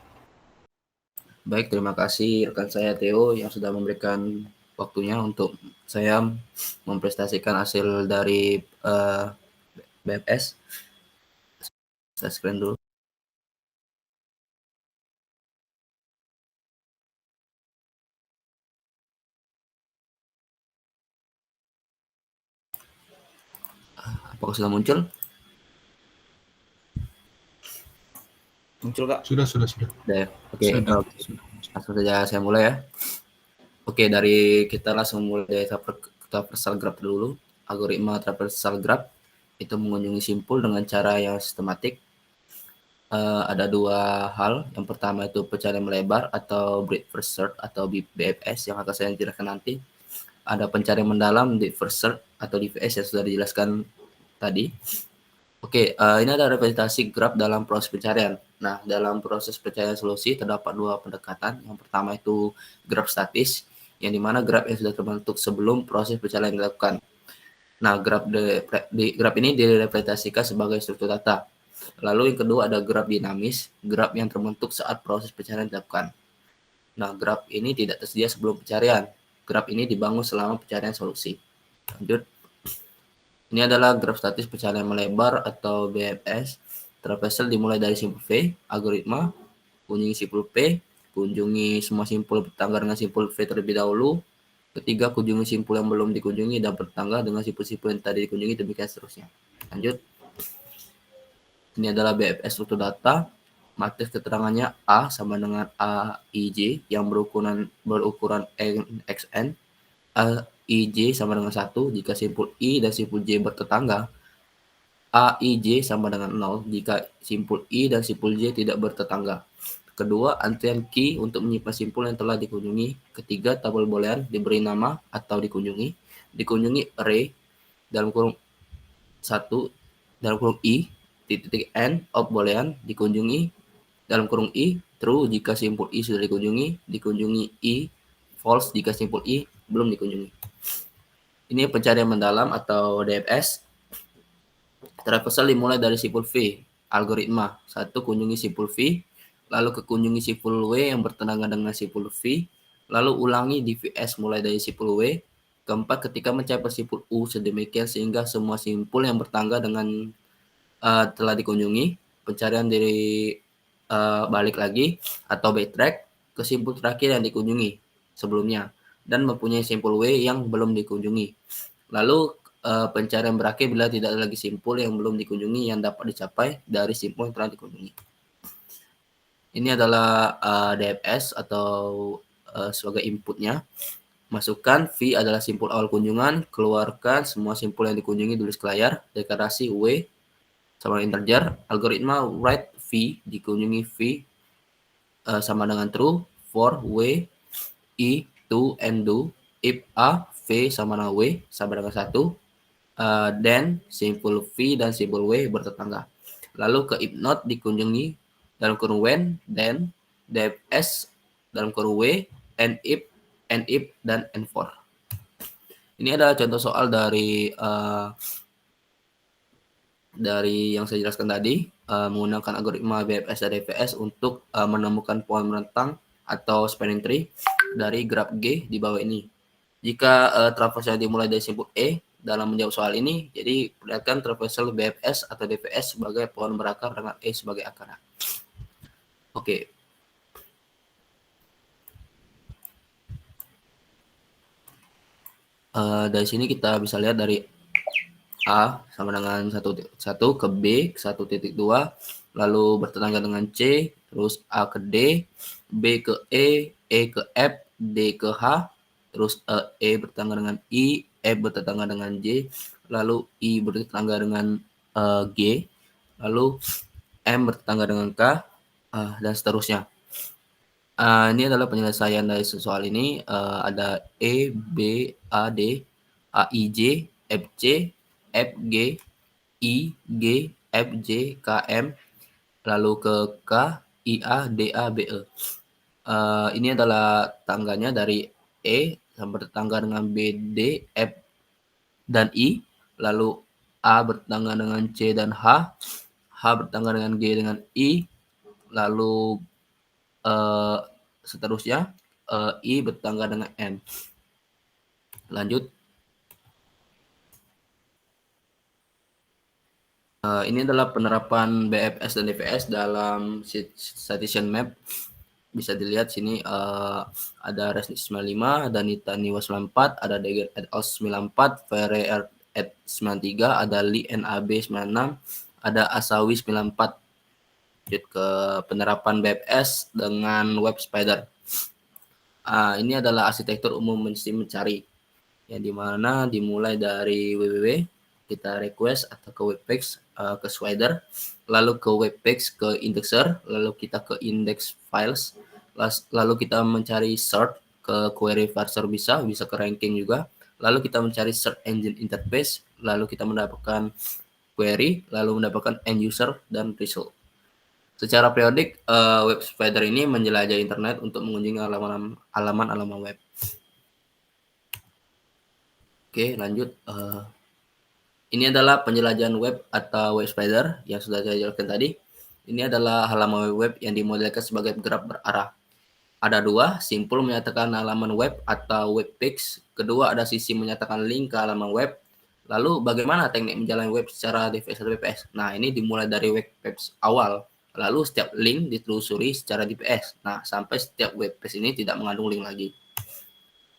Baik, terima kasih rekan saya Theo yang sudah memberikan waktunya untuk saya mempresentasikan hasil dari BFS. Saya screen dulu. Apakah sudah muncul?
Muncul Kak?
Sudah.
Sudah ya? Oke,
Sudah.
langsung saja saya mulai ya. Oke, dari kita langsung mulai dari traversal graph dulu. Algoritma traversal graph itu mengunjungi simpul dengan cara yang sistematik. Ada dua hal. Yang pertama itu pencarian melebar atau breadth first search atau BFS yang akan saya jelaskan nanti. Ada pencarian mendalam, deep first search atau DFS yang sudah dijelaskan tadi. Oke, ini ada representasi graph dalam proses pencarian. Nah, dalam proses pencarian solusi terdapat dua pendekatan. Yang pertama itu graph statis, yang dimana graph yang sudah terbentuk sebelum proses pencarian dilakukan. Nah, graph ini direpresentasikan sebagai struktur data. Lalu yang kedua ada graph dinamis, graph yang terbentuk saat proses pencarian dilakukan. Nah, graph ini tidak tersedia sebelum pencarian. Graph ini dibangun selama pencarian solusi. Lanjut. Ini adalah graf statis pencarian melebar atau BFS. Traversal dimulai dari simpul V, algoritma, kunjungi simpul P, kunjungi semua simpul bertangga dengan simpul V terlebih dahulu. Ketiga, kunjungi simpul yang belum dikunjungi dan bertangga dengan simpul-simpul yang tadi dikunjungi, demikian seterusnya. Lanjut. Ini adalah BFS struktur data. Matriks keterangannya A sama dengan AIJ yang berukuran NXN. AIJ sama dengan 1 jika simpul I dan simpul J bertetangga. AIJ sama dengan 0 jika simpul I dan simpul J tidak bertetangga. Kedua, antrian key untuk menyimpan simpul yang telah dikunjungi. Ketiga, tabel boolean diberi nama atau dikunjungi. Dikunjungi array dalam kurung 1 dalam kurung I titik n of boolean dikunjungi dalam kurung I true jika simpul I sudah dikunjungi I false jika simpul I belum dikunjungi. Ini pencarian mendalam atau DFS. Traversal dimulai dari simpul V, algoritma. 1. Kunjungi simpul V, lalu kunjungi simpul W yang bertentangan dengan simpul V, lalu ulangi DVS mulai dari simpul W. Keempat, ketika mencapai simpul U sedemikian sehingga semua simpul yang bertangga dengan telah dikunjungi, pencarian dari balik lagi atau backtrack ke simpul terakhir yang dikunjungi sebelumnya dan mempunyai simpul W yang belum dikunjungi. Lalu pencarian berakhir bila tidak ada lagi simpul yang belum dikunjungi yang dapat dicapai dari simpul yang telah dikunjungi. Ini adalah DFS atau sebagai inputnya. Masukkan V adalah simpul awal kunjungan, keluarkan semua simpul yang dikunjungi, tulis ke layar, deklarasi W sama dengan integer, algoritma write v dikunjungi v sama dengan true for w i to and do if a v sama dengan w sama dengan 1, then simpul v dan simpul w bertetangga. Lalu ke if not dikunjungi dalam kurung when, then, dfs dalam kurung w, and if, dan and for. Ini adalah contoh soal dari yang saya jelaskan tadi, menggunakan algoritma BFS dan DFS untuk menemukan pohon rentang atau spanning tree dari graf G di bawah ini. Jika traversal dimulai dari simpul E dalam menjawab soal ini, jadi perlihatkan traversal BFS atau DFS sebagai pohon berakar dengan E sebagai akarnya. Oke. Dari sini kita bisa lihat dari A sama dengan 1 ke B, 1.2, lalu bertetangga dengan C, terus A ke D, B ke E ke F, D ke H, terus E bertetangga dengan I, F bertetangga dengan J, lalu I bertetangga dengan G, lalu M bertetangga dengan K, dan seterusnya. Ini adalah penyelesaian dari soal ini. Ada E, B, A, D, A, I, J, F, C, F, G, I, G, F, J, K, M, lalu ke K, I, A, D, A, B, E. Ini adalah tangganya dari E sampai bertetangga dengan B, D, F, dan I, lalu A bertetangga dengan C dan H, H bertetangga dengan G dengan I, lalu seterusnya I bertetangga dengan M. Lanjut. Ini adalah penerapan BFS dan DFS dalam citation map. Bisa dilihat sini ada Resnik 95, ada Nita Niwa 94, ada Degen et al 94, Ferre et 93, ada Li NAB 96, ada Asawi 94. Lanjut ke penerapan BFS dengan web spider. Ini adalah arsitektur umum mesin mencari, yang dimana dimulai dari www, kita request atau ke web page ke spider, lalu ke web page ke indexer, lalu kita ke index files, lalu kita mencari search ke query parser bisa ke ranking juga, lalu kita mencari search engine interface, lalu kita mendapatkan query, lalu mendapatkan end user dan result. Secara periodik, web spider ini menjelajah internet untuk mengunjungi halaman web. Oke, lanjut. Ini adalah penjelajahan web atau web spider yang sudah saya jelaskan tadi. Ini adalah halaman web yang dimodelkan sebagai graf berarah. Ada dua, simpul menyatakan halaman web atau web page. Kedua, ada sisi menyatakan link ke halaman web. Lalu bagaimana teknik menjalani web secara DFS atau BPS? Nah, ini dimulai dari web page awal. Lalu setiap link ditelusuri secara DPS. Nah, sampai setiap web page ini tidak mengandung link lagi.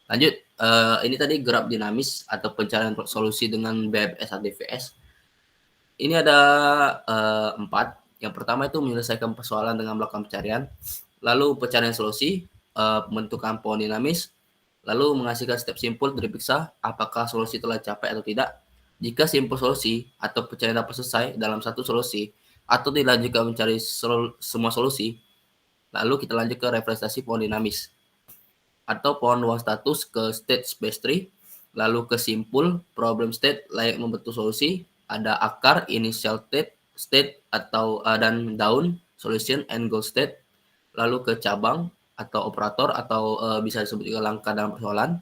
Lanjut, ini tadi graf dinamis atau pencarian solusi dengan BFS atau DFS. Ini ada 4. Yang pertama itu menyelesaikan persoalan dengan melakukan pencarian. Lalu pencarian solusi, pembentukan pohon dinamis. Lalu menghasilkan step simpul diperiksa apakah solusi telah capai atau tidak. Jika simpul solusi atau pencarian dapat selesai dalam satu solusi atau dilanjutkan mencari semua solusi, lalu kita lanjut ke representasi pohon dinamis atau pohon ruang status ke state space tree, lalu ke simpul problem state layak membentuk solusi, ada akar initial state atau dan daun solution and goal state, lalu ke cabang atau operator atau bisa disebut juga langkah dalam persoalan,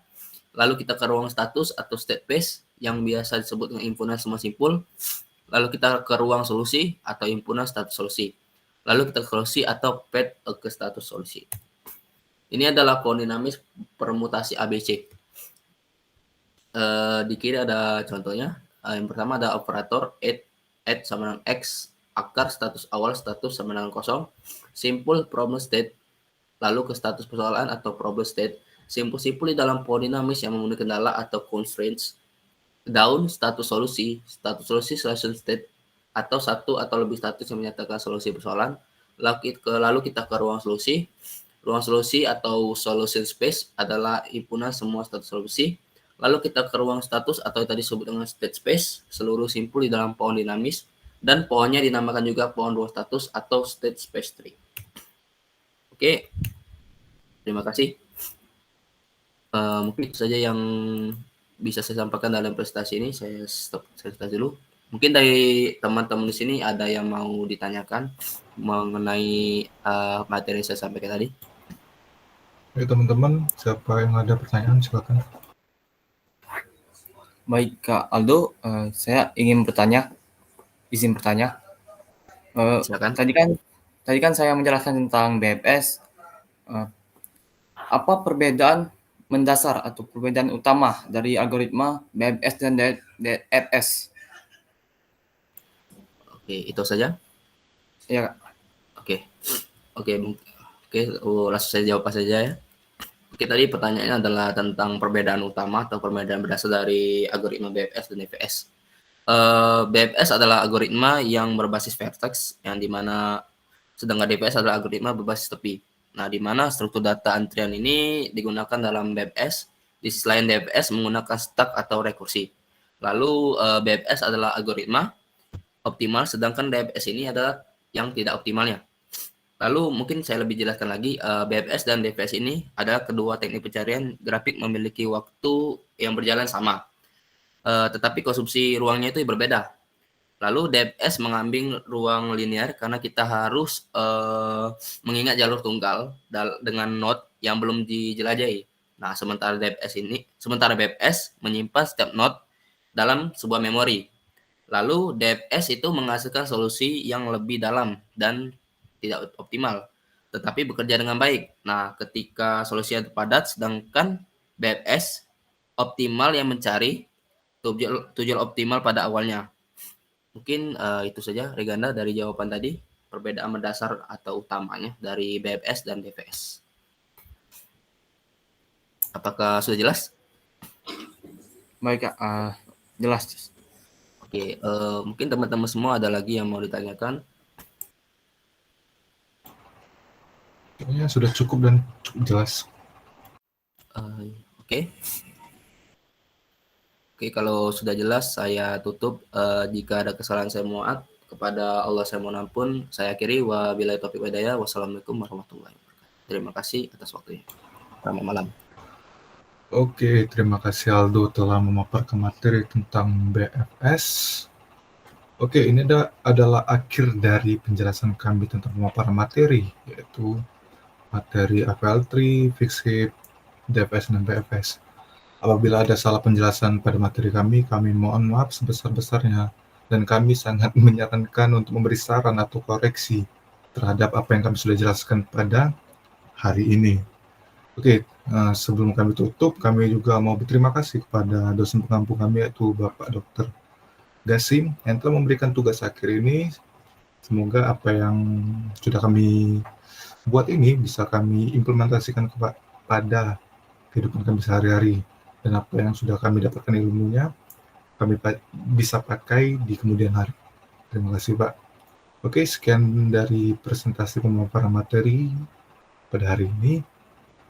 lalu kita ke ruang status atau state space yang biasa disebut dengan himpunan semua simpul, lalu kita ke ruang solusi atau himpunan status solusi, lalu kita ke solusi atau path ke status solusi. Ini adalah pohon dinamis permutasi ABC. Di kiri ada contohnya. Yang pertama ada operator add sama dengan X, akar status awal status sama dengan 0, simpul problem state, lalu ke status persoalan atau problem state, simpul-simpul di dalam pohon dinamis yang memenuhi kendala atau constraints, daun status solusi solution state, atau satu atau lebih status yang menyatakan solusi persoalan, lalu kita ke ruang solusi. Ruang solusi atau solution space adalah himpunan semua status solusi. Lalu kita ke ruang status atau tadi disebut dengan state space, seluruh simpul di dalam pohon dinamis. Dan pohonnya dinamakan juga pohon dua status atau state space tree. Oke, terima kasih. Mungkin itu saja yang bisa saya sampaikan dalam presentasi ini. Saya stop dulu. Mungkin dari teman-teman di sini ada yang mau ditanyakan mengenai materi yang saya sampaikan tadi.
Oke teman-teman, siapa yang ada pertanyaan silakan.
Baik Kak Aldo, saya ingin bertanya, izin bertanya.
Silakan.
Tadi kan saya menjelaskan tentang BFS. Apa perbedaan mendasar atau perbedaan utama dari algoritma BFS dan DFS?
Oke, itu saja.
Ya, Kak.
Oke, langsung saya jawab saja ya. Oke, tadi pertanyaannya adalah tentang perbedaan utama atau perbedaan berdasar dari algoritma BFS dan DFS. BFS adalah algoritma yang berbasis vertex, yang dimana sedangkan DFS adalah algoritma berbasis tepi. Nah, di mana struktur data antrian ini digunakan dalam BFS, di sisi lain DFS menggunakan stack atau rekursi. Lalu BFS adalah algoritma optimal, sedangkan DFS ini adalah yang tidak optimalnya. Lalu mungkin saya lebih jelaskan lagi, BFS dan DFS ini adalah kedua teknik pencarian grafik memiliki waktu yang berjalan sama, tetapi konsumsi ruangnya itu berbeda. Lalu DFS mengambil ruang linear karena kita harus mengingat jalur tunggal dengan node yang belum dijelajahi. Nah, sementara BFS menyimpan setiap node dalam sebuah memori. Lalu DFS itu menghasilkan solusi yang lebih dalam dan tidak optimal, tetapi bekerja dengan baik. Nah, ketika solusinya padat, sedangkan BFS optimal yang mencari tujuan optimal pada awalnya. Mungkin itu saja, Reganda, dari jawaban tadi, perbedaan mendasar atau utamanya dari BFS dan DFS. Apakah sudah jelas?
Baik Kak, jelas.
Oke, mungkin teman-teman semua ada lagi yang mau ditanyakan?
Kayaknya sudah cukup dan cukup jelas.
Oke, kalau sudah jelas saya tutup. Jika ada kesalahan saya mohon kepada Allah, saya mohon ampun. Saya akhiri, wabillahi taufiq wal hidayah. Wassalamualaikum warahmatullahi wabarakatuh. Terima kasih atas waktunya. Selamat malam.
Oke, terima kasih Aldo telah memaparkan materi tentang BFS. Oke, ini adalah akhir dari penjelasan kami tentang pemaparan materi, yaitu materi APL3, Fixed Heap, DFS, dan BFS. Apabila ada salah penjelasan pada materi kami mohon maaf sebesar-besarnya, dan kami sangat menyarankan untuk memberi saran atau koreksi terhadap apa yang kami sudah jelaskan pada hari ini. Oke, sebelum kami tutup, kami juga mau berterima kasih kepada dosen pengampu kami, yaitu Bapak Dr. Gasim, yang telah memberikan tugas akhir ini. Semoga apa yang sudah kami buat ini bisa kami implementasikan kepada kehidupan kami sehari-hari, dan apa yang sudah kami dapatkan ilmunya kami bisa pakai di kemudian hari. Terima kasih Pak. Oke, sekian dari presentasi pemaparan materi pada hari ini.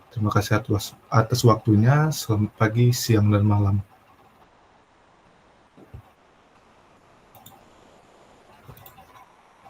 Terima kasih atas waktunya. Selamat pagi, siang, dan malam.